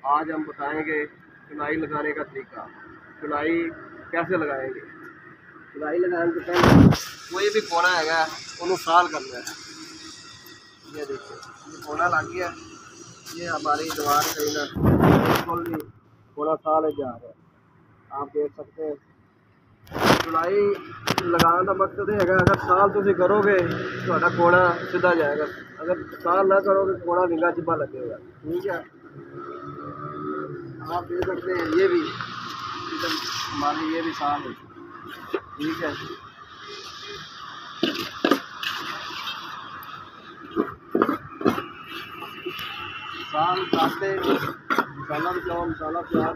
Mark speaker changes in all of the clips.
Speaker 1: आज हम बताएंगे चुनाई लगाने का तरीका। चुनाई कैसे लगाएंगे। चुनाई लगाने से पहले कोई भी कोना है उन्होंने साल करना है। ये देखिए ये कोना लग गया, ये हमारी दीवार कहीं ना बिल्कुल भी कोना साल जा रहा है, आप देख सकते हैं। चुनाई लगाने का मकसद है अगर साल तुम करोगे तो कोना सीधा जाएगा, अगर साल ना करोगे कोना विंगा चिब्बा लगेगा। ठीक है, आप देख सकते हैं ये भी हमारी ये भी साल है। ठीक है, साल काटते मसाला भी मसाला प्याज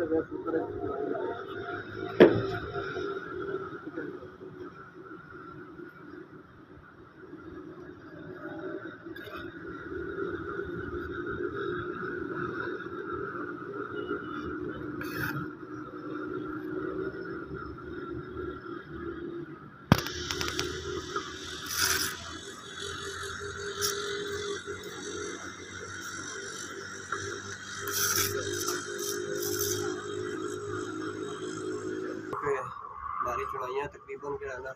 Speaker 1: हमारी चुनाइयाँ तकरीबन जो है ना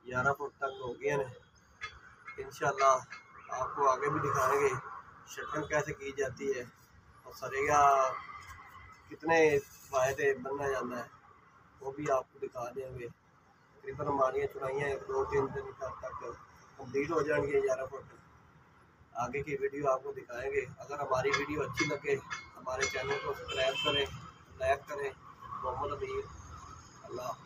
Speaker 1: 11 फुट तक हो गई हैं। इंशाल्लाह आपको आगे भी दिखाएंगे शटरिंग कैसे की जाती है और सरेगा कितने फायदे बनना जाता है वो भी आपको दिखा देंगे। तकरीबन हमारी चुनाइयाँ 2-3 दिन तक कंप्लीट हो जाएंगी 11 फुट। आगे की वीडियो आपको दिखाएंगे। अगर हमारी वीडियो अच्छी लगे हमारे चैनल को सब्सक्राइब करें, लाइक करें। मोहम्मद अमीर, अल्लाह।